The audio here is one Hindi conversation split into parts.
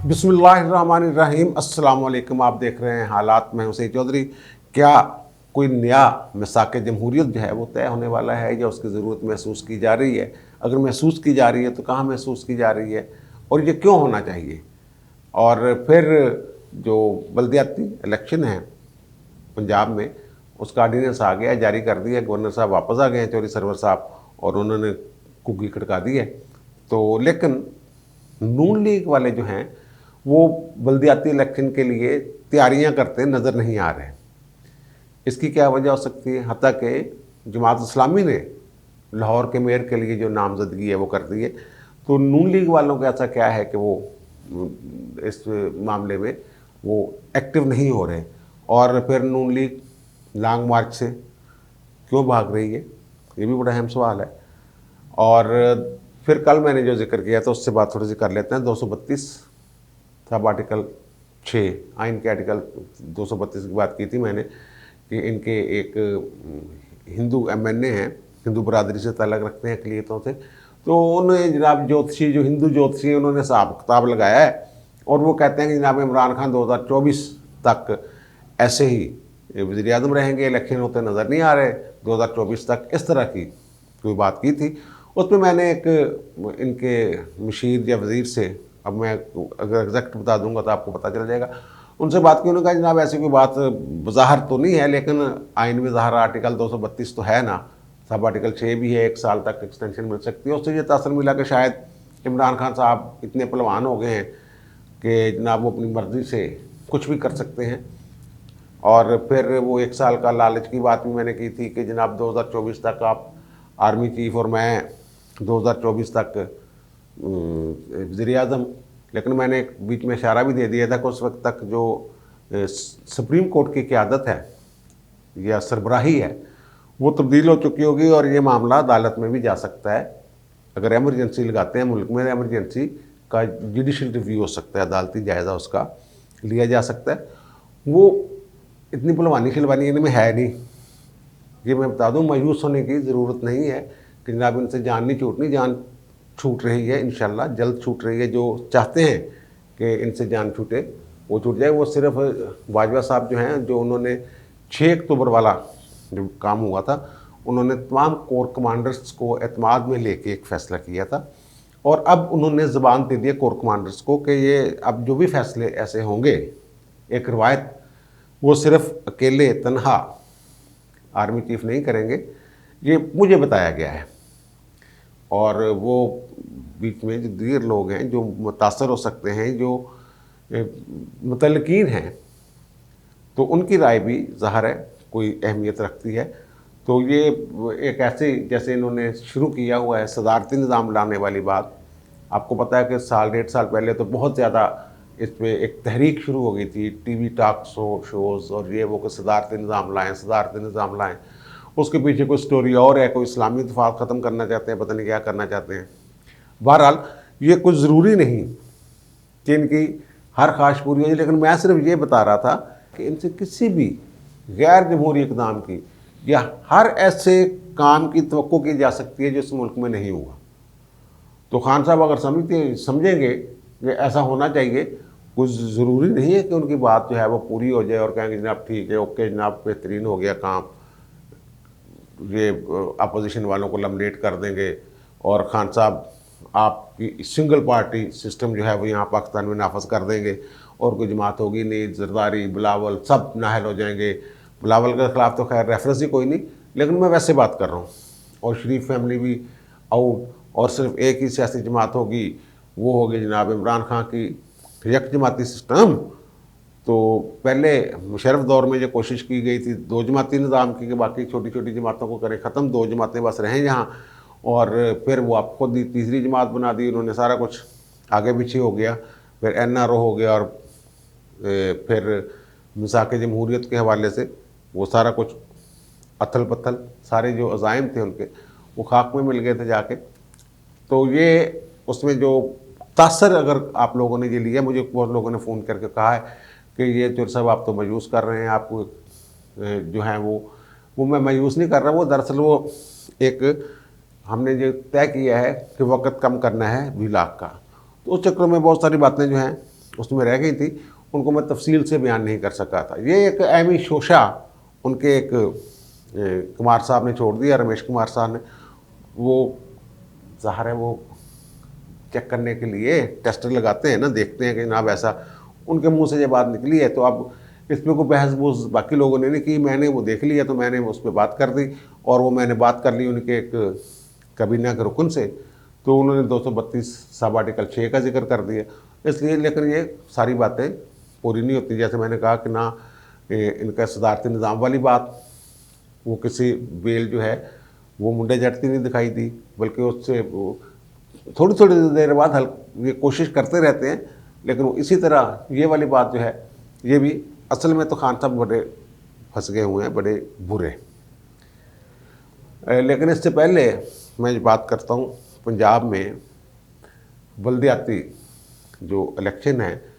बिस्मिल्लाहिर्रहमानिर्रहीम। अस्सलाम वालेकुम। आप देख रहे हैं हालात में हुसैन चौधरी। क्या कोई नया मिसाक जमहूरियत जो है वो तय होने वाला है या उसकी ज़रूरत महसूस की जा रही है? अगर महसूस की जा रही है तो कहाँ महसूस की जा रही है और ये क्यों होना चाहिए? और फिर जो बल्दियाती इलेक्शन है पंजाब में, उसका ऑर्डिनेंस आ गया, जारी कर दिया, गवर्नर साहब वापस आ गए हैं, चौधरी सरवर साहब, और उन्होंने कुकी खड़का दी है। तो लेकिन नून लीग वाले जो हैं वो बल्दियाती इलेक्शन के लिए तैयारियां करते नज़र नहीं आ रहे। इसकी क्या वजह हो सकती है? हत्ता कि जमात इस्लामी ने लाहौर के मेयर के लिए जो नामजदगी है वो कर दी है। तो नून लीग वालों का ऐसा क्या है कि वो इस मामले में वो एक्टिव नहीं हो रहे, और फिर नून लीग लॉन्ग मार्च से क्यों भाग रही है, ये भी बड़ा अहम सवाल है। और फिर कल मैंने जो जिक्र किया था उससे बात थोड़ी सी कर लेते हैं। 232 सब आर्टिकल 6 आइन के आर्टिकल 232 की बात की थी मैंने कि इनके एक हिंदू एमएनए हैं, हिंदू बरादरी से ताल्लुक़ रखते हैं अक़लियतों से, तो उन्हें जनाब ज्योतिषी, जो हिंदू ज्योतिषी हैं, उन्होंने हिसाब किताब लगाया है और वो कहते हैं कि जनाब इमरान खान 2024 तक ऐसे ही वज़ीर आज़म रहेंगे, इलेक्शन होते नज़र नहीं आ रहे 2024 तक, इस तरह की कोई बात की थी। उसमें मैंने एक इनके मशीर या वज़ीर से, अब मैं अगर एग्जैक्ट बता दूंगा तो आपको पता चल जाएगा, उनसे बात की। उन्होंने कहा जनाब ऐसी कोई बात बज़ाहिर तो नहीं है, लेकिन आइन में ज़ाहिर आर्टिकल 232 तो है ना, सब आर्टिकल 6 भी है, 1 साल तक एक्सटेंशन मिल सकती है। उससे ये तासर मिला कि शायद इमरान खान साहब इतने पहलवान हो गए हैं कि जनाब वो अपनी मर्ज़ी से कुछ भी कर सकते हैं। और फिर वो 1 साल का लालच की बात भी मैंने की थी कि जनाब 2024 तक आप आर्मी चीफ और मैं 2024 तक वज़ीर आज़म। लेकिन मैंने एक बीच में इशारा भी दे दिया था कि उस वक्त तक जो सुप्रीम कोर्ट की क़यादत है या सरबराही है वो तब्दील हो चुकी होगी और ये मामला अदालत में भी जा सकता है। अगर एमरजेंसी लगाते हैं मुल्क में, एमरजेंसी का जुडिशल रिव्यू हो सकता है, अदालती जायज़ा उसका लिया जा सकता है। वो इतनी भलवानी खिलवानी इनमें है नहीं। ये मैं बता दूं, मायूस होने की ज़रूरत नहीं है कि जनाब इनसे जान नहीं छूटनी, जान छूट रही है, इंशाल्लाह जल्द छूट रही है। जो चाहते हैं कि इनसे जान छूटे वो छूट जाए। वो सिर्फ बाजवा साहब जो हैं, जो उन्होंने 6 अक्टूबर वाला जो काम हुआ था, उन्होंने तमाम कोर कमांडर्स को एतमाद में लेके एक फ़ैसला किया था, और अब उन्होंने ज़बान दे दिया कोर कमांडर्स को कि ये अब जो भी फ़ैसले ऐसे होंगे, एक रवायत, वो सिर्फ अकेले तन्हा आर्मी चीफ नहीं करेंगे, ये मुझे बताया गया है। और वो बीच में जो दीगर लोग हैं जो मुतासर हो सकते हैं, जो मुतल्लिकीन हैं, तो उनकी राय भी ज़ाहिर है कोई अहमियत रखती है। तो ये एक ऐसे, जैसे इन्होंने शुरू किया हुआ है सदारती निज़ाम लाने वाली बात, आपको पता है कि साल 1.5 साल पहले तो बहुत ज़्यादा इस पर एक तहरीक शुरू हो गई थी, टीवी टॉक शोज़ और ये वो, कि सदारती निज़ाम लाएँ, सदारती निज़ाम लाएँ। उसके पीछे कोई स्टोरी और है, कोई इस्लामी इत्तेफाक ख़त्म करना चाहते हैं, पता नहीं क्या करना चाहते हैं। बहरहाल ये कुछ ज़रूरी नहीं कि इनकी हर ख्वाहिश पूरी हो जाए, लेकिन मैं सिर्फ ये बता रहा था कि इनसे किसी भी गैर जमहूरी इक़दाम की या हर ऐसे काम की तवक्को की जा सकती है जो इस मुल्क में नहीं हुआ। तो खान साहब अगर समझेंगे कि ऐसा होना चाहिए, कुछ ज़रूरी नहीं है कि उनकी बात जो है वो पूरी हो जाए और कहेंगे जनाब ठीक है, ओके जनाब, बेहतरीन हो गया काम, ये अपोजिशन वालों को लमलेट कर देंगे और खान साहब आपकी सिंगल पार्टी सिस्टम जो है वो यहाँ पाकिस्तान में नाफज कर देंगे और कोई जमात होगी नहीं, जरदारी, बिलावल सब नाहल हो जाएंगे। बिलावल के ख़िलाफ़ तो खैर रेफरेंस ही कोई नहीं, लेकिन मैं वैसे बात कर रहा हूँ। और शरीफ फैमिली भी आउट, और सिर्फ एक ही सियासी जमात होगी, वो होगी जनाब इमरान खान की यक जमाती सिस्टम। तो पहले मुशर्रफ दौर में जो कोशिश की गई थी 2 जमाती निज़ाम की, कि बाकी छोटी छोटी जमातों को करें ख़त्म, 2 जमातें बस रहें यहाँ, और फिर वो आप खुद ही तीसरी जमात बना दी उन्होंने, सारा कुछ आगे पीछे हो गया। फिर एनआरओ हो गया, और फिर मिसाक जमहूरियत के हवाले से वो सारा कुछ अथल पथल, सारे जो अज़ाइम थे उनके वो खाक में मिल गए थे जाके। तो ये उसमें जो तासर अगर आप लोगों ने ये लिया, मुझे बहुत लोगों ने फ़ोन करके कहा है कि ये चौधरी साहब आप तो मायूस कर रहे हैं, आपको जो है वो मैं मायूस नहीं कर रहा। वो दरअसल वो एक हमने जो तय किया है कि वक़्त कम करना है 20 लाख का, तो उस चक्कर में बहुत सारी बातें जो हैं उसमें रह गई थी, उनको मैं तफसील से बयान नहीं कर सका था। ये एक अहमी शोशा उनके एक कुमार साहब ने छोड़ दिया, रमेश कुमार साहब ने। वो ज़ाहिर है वो चेक करने के लिए टेस्टर लगाते हैं ना, देखते हैं कि जनाब ऐसा, उनके मुंह से ये बात निकली है, तो अब इस पर कोई बहस बूस बाकी लोगों ने नहीं की। मैंने वो देख लिया तो मैंने उस पर बात कर दी, और वो मैंने बात कर ली उनके एक काबीना के रुकन से, तो उन्होंने 232 सब आर्टिकल 6 का जिक्र कर दिया। इसलिए लेकिन ये सारी बातें पूरी नहीं होती। जैसे मैंने कहा कि ना इनका सदारती निज़ाम वाली बात, वो किसी बेल जो है वो मुंडे जटती नहीं दिखाई दी, बल्कि उससे थोड़ी थोड़ी देर बाद ये कोशिश करते रहते हैं। लेकिन इसी तरह ये वाली बात जो है, ये भी असल में तो खान साहब बड़े फंस गए हुए हैं, बड़े बुरे। लेकिन इससे पहले मैं बात करता हूँ, पंजाब में बल्दियाती जो इलेक्शन है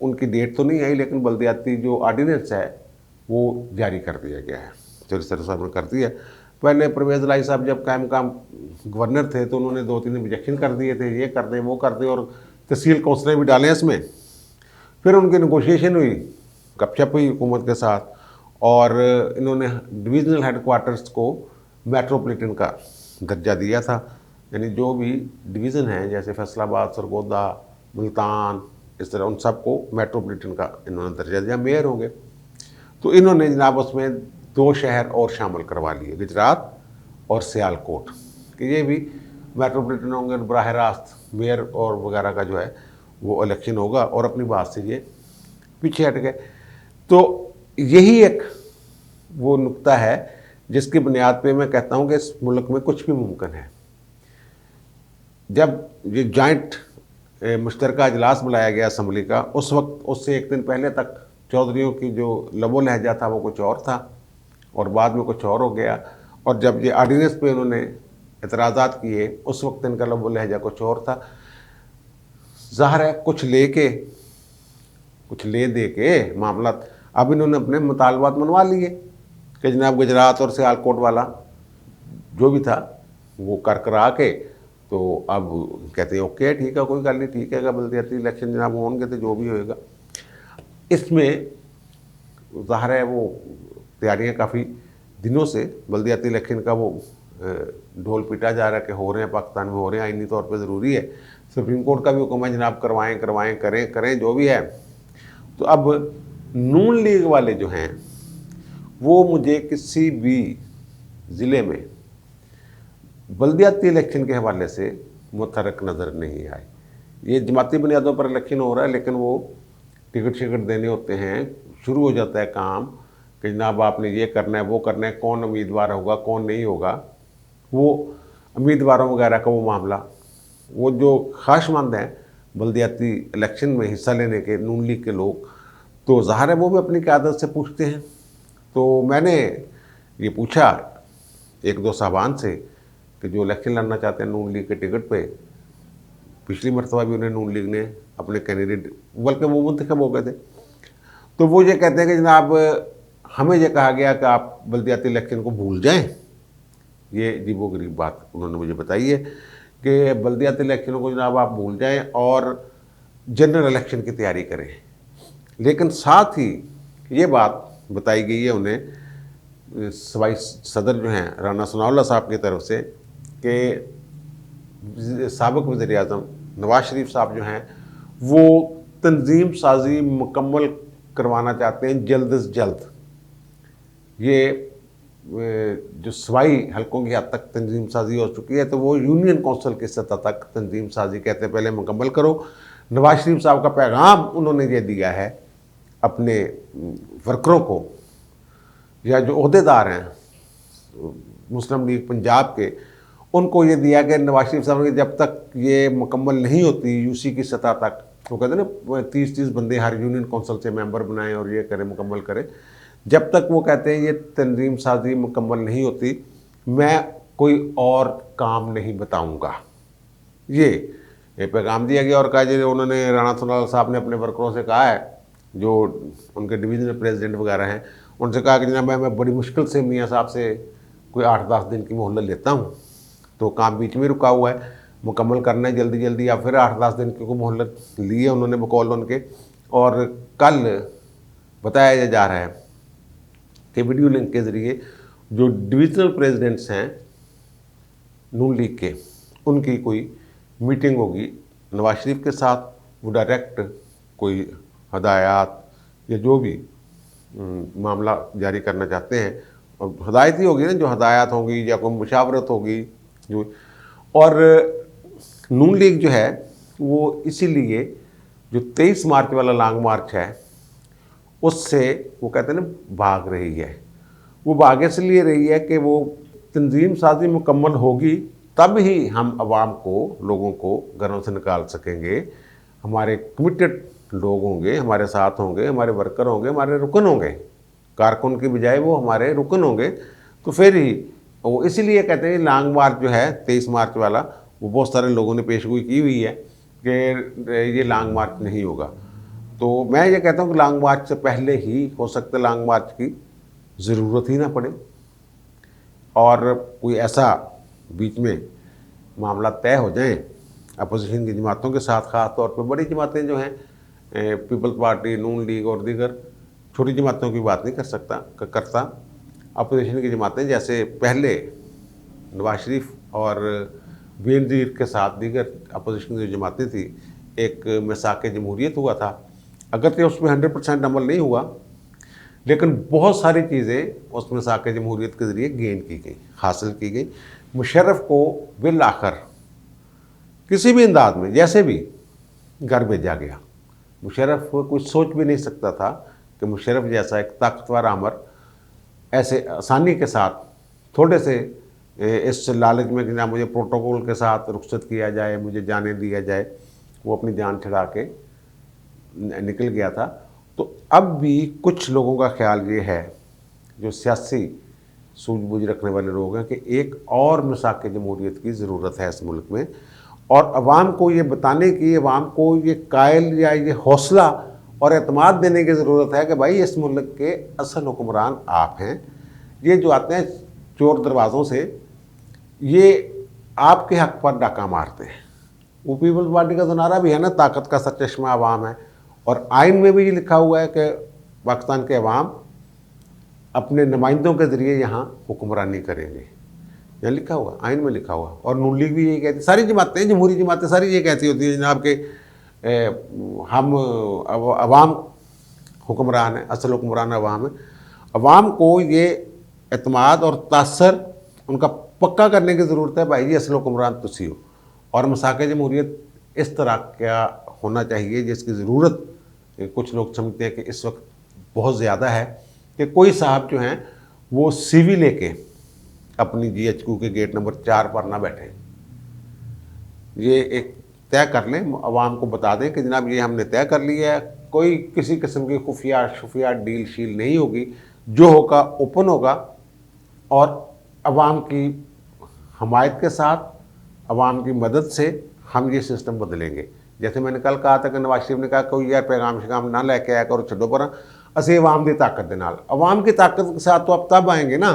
उनकी डेट तो नहीं आई, लेकिन बल्दियाती जो ऑर्डिनेंस है वो जारी कर दिया गया है, चौधरी साहब ने कर दिया। पहले परवेज़ लाई साहब जब कायम गवर्नर थे तो उन्होंने 2-3 ऑब्जेक्शन कर दिए थे, ये कर दें वो कर दें, और तहसील काउंसलें भी डालें इसमें। फिर उनकी नेगोशिएशन हुई, गपशप हुई हुकूमत के साथ, और इन्होंने डिविजनल हेडक्वार्टर्स को मेट्रोपॉलिटन का दर्जा दिया था। यानी जो भी डिवीज़न हैं जैसे फैसलाबाद, सरगोदा, मुल्तान, इस तरह उन सब को मेट्रोपॉलिटन का इन्होंने दर्जा दिया, मेयर होंगे। तो इन्होंने जनाब उसमें 2 शहर और शामिल करवा लिए, गुजरात और सियालकोट, कि ये भी मेट्रोपॉलिटन होंगे, बराह रास्त मेयर और वगैरह का जो है वो इलेक्शन होगा, और अपनी बात से ये पीछे हट गए। तो यही एक वो नुक्ता है जिसकी बुनियाद पे मैं कहता हूँ कि इस मुल्क में कुछ भी मुमकिन है। जब ये जॉइंट मुश्तरका इजलास बुलाया गया असम्बली का, उस वक्त उससे एक दिन पहले तक चौधरियों की जो लबो लहजा था वो कुछ और था, और बाद में कुछ और हो गया। और जब ये ऑर्डिनेंस पे उन्होंने एतराज़ात किए, उस वक्त इनका लबो लहजा कुछ और था। ज़ाहिर है कुछ ले दे के मामला, अब इन्होंने अपने मुतालबात मनवा लिए कि जनाब गुजरात और सियालकोट वाला जो भी था वो कर करा के, तो अब कहते हैं ओके ठीक है, कोई गल नहीं, ठीक है, बल्दियाती इलेक्शन जनाब होंगे तो जो भी होएगा। इसमें ज़ाहिर है वो तैयारियां काफ़ी दिनों से बल्दियाती इलेक्शन का वो ढोल पीटा जा रहा है कि हो रहे हैं, पाकिस्तान में हो रहे हैं, आईनी तौर पे ज़रूरी है। सुप्रीम कोर्ट का भी हुक्म है जनाब करवाएं करें जो भी है। तो अब नून लीग वाले जो हैं वो मुझे किसी भी ज़िले में बल्दियाती इलेक्शन के हवाले से मुतरक नज़र नहीं आए। ये जमाती बुनियादों पर इलेक्शन हो रहा है, लेकिन वो टिकट शिकट देने होते हैं, शुरू हो जाता है काम कि जनाब आपने ये करना है वो करना है, कौन उम्मीदवार होगा कौन नहीं होगा, वो उम्मीदवारों वगैरह का वो मामला, वो जो ख्वाहिशमंद हैं बल्दियाती इलेक्शन में हिस्सा लेने के नून लीग के लोग, तो ज़ाहिर है वो भी अपनी क़यादत से पूछते हैं। तो मैंने ये पूछा 1-2 साहबान से कि जो इलेक्शन लड़ना चाहते हैं नून लीग के टिकट पे, पिछली मरतबा भी उन्हें नून लीग ने अपने कैंडिडेट, बल्कि वो मुंतखब हो गए थे, तो वो ये कहते हैं कि जनाब हमें ये कहा गया कि आप बल्दियाती इलेक्शन को भूल जाएं। ये अजीबोगरीब बात उन्होंने मुझे बताई है कि बल्दियाती इलेक्शनों को जनाब आप भूल जाएं और जनरल इलेक्शन की तैयारी करें। लेकिन साथ ही ये बात बताई गई है उन्हें सूबाई सदर जो हैं राना सनाउल्लाह साहब की तरफ से कि साबिक़ वज़ीर-ए-आज़म नवाज शरीफ साहब जो हैं वो तंजीम साजी मुकम्मल करवाना चाहते हैं जल्द से जल्द। ये जो सूबाई हलकों की हद तक तंजीम साजी हो चुकी है, तो वो यूनियन कौंसिल की सतह तक तंजीम साजी कहते हैं पहले मुकम्मल करो। नवाज शरीफ साहब का पैगाम उन्होंने ये दिया है अपने वर्करों को, या जो अहदेदार हैं मुस्लिम लीग पंजाब के, उनको ये दिया कि नवाज शरीफ साहब ने जब तक ये मुकम्मल नहीं होती यूसी की सतह तक, वो कहते हैं ना 30-30 बंदे हर यूनियन कौंसिल से मेंबर बनाएं और ये करें मुकम्मल करें, जब तक वो कहते हैं ये तंजीम साजी मुकम्मल नहीं होती मैं कोई और काम नहीं बताऊंगा। ये पैगाम दिया गया। और कहा जैसे उन्होंने राना सनाउल्लाह साहब ने अपने वर्करों से कहा है, जो उनके डिवीजनल प्रेसिडेंट वगैरह हैं, उनसे कहा कि जनाब मैं बड़ी मुश्किल से मियाँ साहब से कोई 8-10 दिन की मोहलत लेता हूँ, तो काम बीच में रुका हुआ है, मुकम्मल करना है जल्दी जल्दी, या फिर 8-10 दिन की मोहलत लिए उन्होंने बकौल उनके। और कल बताया जा रहा है कि वीडियो लिंक के ज़रिए जो डिविजनल प्रेसिडेंट्स हैं नून लीग के, उनकी कोई मीटिंग होगी नवाज शरीफ के साथ। वो डायरेक्ट कोई हदायत या जो भी मामला जारी करना चाहते हैं, और हदायत ही होगी ना, जो हदायत होगी या कोई मुशावरत होगी जो। और नून लीग जो है वो इसीलिए जो 23 मार्च वाला लॉन्ग मार्च है उससे वो कहते हैं ना भाग रही है। वो भाग इसलिए रही है कि वो तंजीम साजी मुकम्मल होगी तब ही हम आवाम को, लोगों को घरों से निकाल सकेंगे। हमारे कमिटेड लोग होंगे, हमारे साथ होंगे, हमारे वर्कर होंगे, हमारे रुकन होंगे, कारकुन की बजाय वो हमारे रुकन होंगे, तो फिर ही वो इसीलिए कहते हैं लॉन्ग मार्च जो है 23 मार्च वाला, वो बहुत सारे लोगों ने पेशगोई की हुई है कि ये लॉन्ग मार्च नहीं होगा। तो मैं ये कहता हूँ कि लॉन्ग मार्च से पहले ही हो सकता है लॉन्ग मार्च की ज़रूरत ही ना पड़े, और कोई ऐसा बीच में मामला तय हो जाए अपोजिशन की जमातों के साथ, ख़ास तौर पर बड़ी जमातें जो हैं पीपल्स पार्टी, नून लीग और दीगर, छोटी जमातों की बात नहीं करता अपोजिशन की जमातें, जैसे पहले नवाज शरीफ और बेनज़ीर के साथ दीगर अपोजिशन की जो जमातें थी, एक मिसाक़ जमहूरियत हुआ था। अगर तो उसमें 100% अमल नहीं हुआ, लेकिन बहुत सारी चीज़ें उस मिसाक़ जमहूरियत के ज़रिए गेन की गई, हासिल की गई। मुशर्रफ को बिल आखिर किसी भी अंदाज में जैसे भी घर भेजा गया। मुशर्रफ कोई सोच भी नहीं सकता था कि मुशर्रफ जैसा एक ताकतवर आमर ऐसे आसानी के साथ थोड़े से इस लालच में कि ना मुझे प्रोटोकॉल के साथ रुखसत किया जाए, मुझे जाने दिया जाए, वो अपनी जान छुड़ा के निकल गया था। तो अब भी कुछ लोगों का ख्याल ये है, जो सियासी सूझबूझ रखने वाले लोग हैं, कि एक और मिसाक़ जमहूरियत की ज़रूरत है इस मुल्क में, और अवाम को ये बताने की, अवाम को ये कायल या ये हौसला और एतमाद देने की ज़रूरत है कि भाई इस मुल्क के असल हुक्मरान आप हैं। ये जो आते हैं चोर दरवाज़ों से, ये आपके हक़ पर डाका मारते हैं। वो पीपल्स पार्टी का तो नारा भी है ना, ताकत का सरचश्मा अवाम है, और आइन में भी ये लिखा हुआ है कि पाकिस्तान के अवाम अपने नुमाइंदों के ज़रिए यहाँ हुक्मरानी करेंगे। यहाँ लिखा हुआ, आइन में लिखा हुआ। और नून लीग भी यही कहती, सारी जमातें, जमहूरी जमातें सारी ये कहती होती हैं जनाब के हम अवाम हुक्मरान हैं, असल हुक्मरान अवाम है। अवाम को ये एतमाद और तासर उनका पक्का करने की ज़रूरत है, भाई जी असल हुक्मरान तुसी हो। और मिसाक़ जमहूरियत इस तरह का होना चाहिए जिसकी ज़रूरत कुछ लोग समझते हैं कि इस वक्त बहुत ज़्यादा है, कि कोई साहब जो हैं वो CV लेके अपनी GHQ के गेट नंबर 4 पर ना बैठें। ये एक तय कर लें, अवाम को बता दें कि जनाब ये हमने तय कर लिया है, कोई किसी किस्म की खुफिया डील शील नहीं होगी, जो होगा ओपन होगा, और अवाम की हमायत के साथ, अवाम की मदद से हम ये सिस्टम बदलेंगे। जैसे मैंने कल कहा था कि नवाज शरीफ ने कहा कोई यार पैगाम शिगाम ना लेके आया करो, छड्डो पर असी अवाम की ताकत के नाल, अवाम की ताकत के साथ तो अब तब आएंगे ना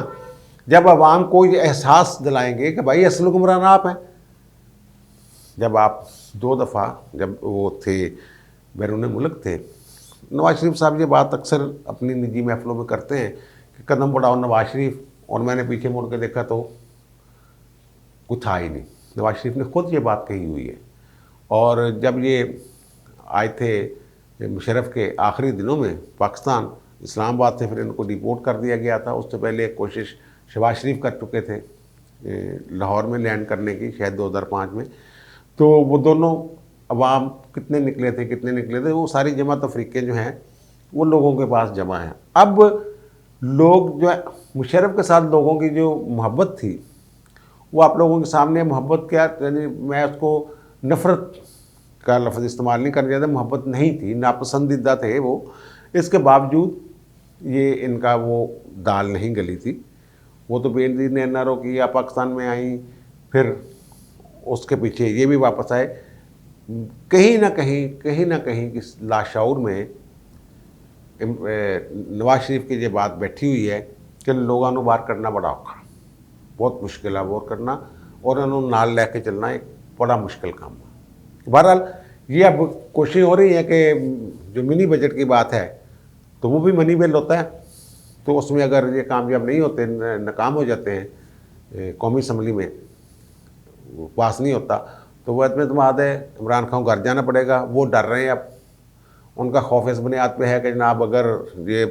जब अवाम को ये एहसास दिलाएंगे कि भाई असल हुक्मरान आप हैं। जब आप 2 दफ़ा जब वो थे बैरून मुल्क थे, नवाज शरीफ साहब ये बात अक्सर अपनी निजी महफिलों में करते हैं कि कदम बढ़ाओ नवाज शरीफ, और मैंने पीछे मुड़ के देखा तो कुछ था ही नहीं। नवाज शरीफ ने खुद ये बात कही हुई है। और जब ये आए थे मुशर्रफ के आखिरी दिनों में पाकिस्तान, इस्लामाबाद से फिर इनको डिपोर्ट कर दिया गया था। उससे पहले एक कोशिश शहबाज शरीफ कर चुके थे लाहौर में लैंड करने की, शायद 2005 में। तो वो दोनों अवाम कितने निकले थे, वो सारी जमात अफ्रीके जो हैं वो लोगों के पास जमा हैं। अब लोग जो है मुशर्रफ के साथ लोगों की जो मोहब्बत थी, वो आप लोगों के सामने मोहब्बत क्या, यानी मैं उसको नफ़रत का लफ्ज़ इस्तेमाल नहीं करना चाहता, मोहब्बत नहीं थी, नापसंदीदा थे वो। इसके बावजूद ये इनका वो दाल नहीं गली थी। वो तो बेनज़ीर ने NRO किया, पाकिस्तान में आई, फिर उसके पीछे ये भी वापस आए। कहीं ना कहीं इस लाशऊर में नवाज शरीफ की ये बात बैठी हुई है कि लोगों को बाहर करना बड़ा औखा, बहुत मुश्किल है बाहर करना, और उन्होंने नाल लैके चलना एक बड़ा मुश्किल काम है। बहरहाल ये अब कोशिश हो रही है कि जो मिनी बजट की बात है तो वो भी मनी बिल होता है, तो उसमें अगर ये कामयाब नहीं होते, नाकाम हो जाते हैं, कौमी असम्बली में पास नहीं होता, तो वह में तुम्हाद है इमरान खान को घर जाना पड़ेगा। वो डर रहे हैं, अब उनका खौफ इस बुनियाद पे है कि जनाब अगर ये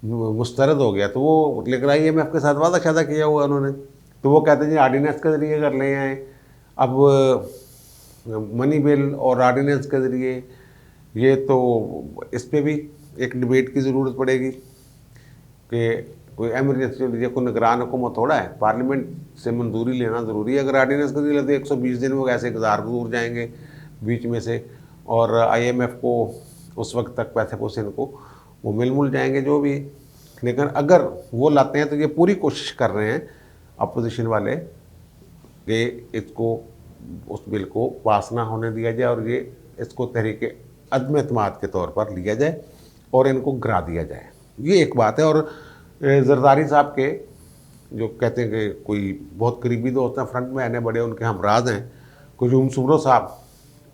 मुस्तरद हो गया तो वो लेकर IMF के साथ वादा शादा किया हुआ उन्होंने, तो वो कहते हैं जी आर्डीनेंस के ज़रिए कर ले आए। अब मनी बिल और आर्डीनेंस के ज़रिए ये तो इस पर भी एक डिबेट की ज़रूरत पड़ेगी कि कोई एमरजेंसी लीजिए, कोई निगरान हुकूमत थोड़ा है, पार्लियामेंट से मंजूरी लेना ज़रूरी है। अगर आर्डीनेंस के ज़रिए तो 120 दिन वो ऐसे गुजर जाएंगे बीच में से, और IMF को उस वक्त तक पैसे पोसे इनको वो मिल जाएंगे जो भी। लेकिन अगर वो लाते हैं तो ये पूरी कोशिश कर रहे हैं अपोजिशन वाले कि इसको उस बिल को पास ना होने दिया जाए और ये इसको तहरीक अदम एतमाद के तौर पर लिया जाए और इनको गिरा दिया जाए। ये एक बात है। और जरदारी साहब के जो कहते हैं कि कोई बहुत करीबी दोस्त हैं, फ्रंट में आने बड़े उनके हमराज हैं, कुजूम सुमरो साहब,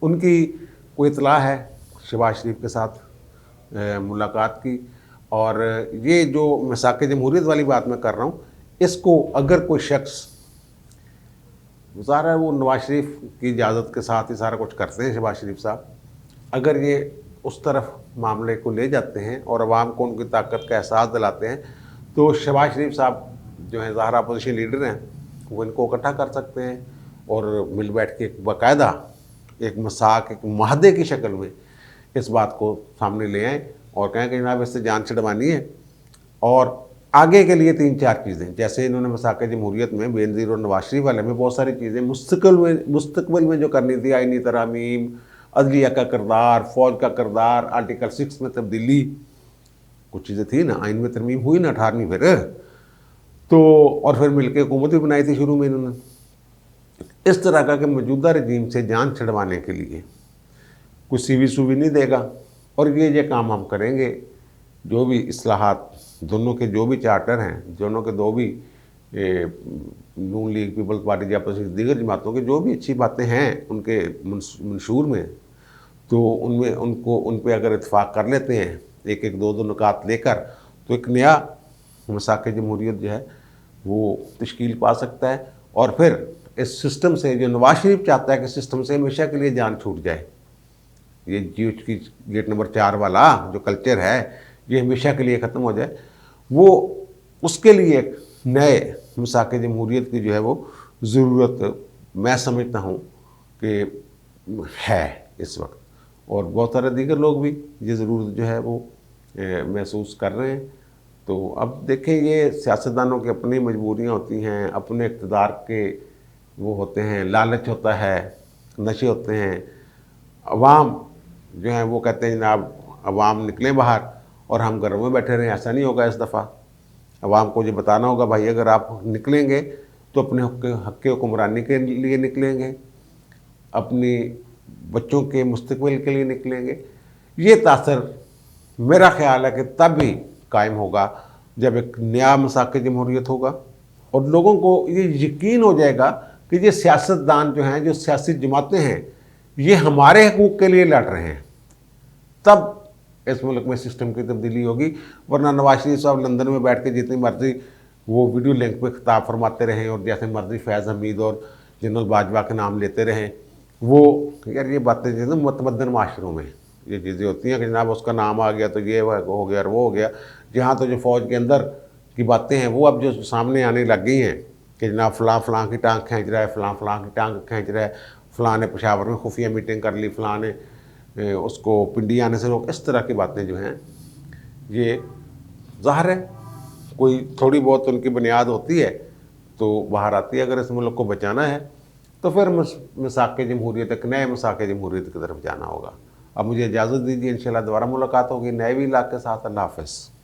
उनकी कोई इतला है शहबाज शरीफ के साथ मुलाकात की। और ये जो मिसाक़ जमहूरियत वाली बात मैं कर रहा हूँ, इसको अगर कोई शख्स, ज़ाहिर है वो नवाज शरीफ की इजाज़त के साथ ही सारा कुछ करते हैं शहबाज शरीफ साहब, अगर ये उस तरफ मामले को ले जाते हैं और अवाम को उनकी ताकत का एहसास दिलाते हैं तो शहबाज शरीफ साहब जो हैं ज़ाहिर अपोजिशन लीडर हैं, वो इनको इकट्ठा कर सकते हैं और मिल बैठ के बाकायदा एक मसाक, एक माहदे की शक्ल में इस बात को सामने ले आएँ और कहें कि जनाब इससे जान छुड़वानी है। और आगे के लिए 3-4 चीज़ें, जैसे इन्होंने मसाक़ जमहूरियत में बेनज़ीर और नवाज शरीफ वाले में बहुत सारी चीज़ें मुस्तक़बिल में जो करनी थी, आइनी तरामीम, अदलिया का किरदार, फ़ौज का किरदार, आर्टिकल 6 में तब्दीली, कुछ चीज़ें थी ना, आइन में तरमीम हुई ना 18वीं फिर तो, और फिर मिलकर हुकूमत भी बनाई थी शुरू में इन्होंने। इस तरह का कि मौजूदा रजीम से जान छुड़वाने के लिए कुछ सीवी सूवी नहीं देगा और ये काम हम करेंगे। जो भी इस्लाहात, दोनों के जो भी चार्टर हैं, दोनों के दो भी नून लीग, पीपल्स पार्टी या दीगर जमातों की जो भी अच्छी बातें हैं उनके मंशूर में, तो उनमें उनको उन पर अगर इत्फाक कर लेते हैं एक एक दो नुकात लेकर, तो एक नया मसाक़ जमहूरियत जो है वो तश्कील पा सकता है। और फिर इस सिस्टम से, जो नवाज शरीफ चाहता है कि सिस्टम से हमेशा के लिए जान छूट जाए, ये GH की गेट नंबर 4 वाला जो कल्चर है ये हमेशा के लिए ख़त्म हो जाए, वो उसके लिए एक नए मसाक़ जमहूरियत की जो है वो ज़रूरत मैं समझता हूँ कि है इस वक्त। और बहुत सारे दीगर लोग भी ये ज़रूरत जो है वो महसूस कर रहे हैं। तो अब देखें, ये सियासतदानों की अपनी मजबूरियाँ होती हैं, अपने इक़्तिदार के वो होते हैं, लालच होता है, नशे होते हैं। अवाम जो है वो कहते हैं जनाब अवाम निकलें बाहर और हम घरों में बैठे रहें। ऐसा नहीं होगा इस दफ़ा। अवाम को ये बताना होगा भाई अगर आप निकलेंगे तो अपने हक़ के हुक्मरानी के लिए निकलेंगे, अपनी बच्चों के मुस्तक़बिल के लिए निकलेंगे। ये तासर मेरा ख़्याल है कि तब ही कायम होगा जब एक नया मसाक़ जमहूरियत होगा और लोगों को ये यकीन हो जाएगा कि ये सियासतदान जो हैं, जो सियासी जमातें हैं, ये हमारे हकूक़ के लिए लड़ रहे हैं। तब इस मुल्क में सिस्टम की तब्दीली होगी। वरना नवाज शरीफ साहब लंदन में बैठ के जितनी मर्जी वो वीडियो लिंक पे खिताब फरमाते रहें और जैसे मर्जी फैज़ हमीद और जनरल बाजवा के नाम लेते रहें, वो यार ये बातें जैसे मुतमद्दन माशरों में ये चीज़ें होती हैं कि जनाब उसका नाम आ गया तो ये हो गया और वो हो गया। जहाँ तो जो फ़ौज के अंदर की बातें हैं वो अब जो सामने आने लग गई हैं कि जनाब फ़लाँ की टांग खींच रहा है, फ़लाँ की टांग खींच रहा है, फ़लाँ ने पेशावर में खुफिया मीटिंग कर ली, फ़लाँ ने उसको पिंडी आने से रोक। इस तरह की बातें जो हैं ये ज़ाहिर है कोई थोड़ी बहुत उनकी बुनियाद होती है तो बाहर आती है। अगर इस मुल्क को बचाना है तो फिर मसाक़ जमहूरियत, एक नए मसाक़ जमहूरियत की तरफ जाना होगा। अब मुझे इजाज़त दीजिए, इंशाल्लाह दोबारा मुलाकात होगी नए भी इलाक़े के साथ। अल्लाह हाफ़िज़।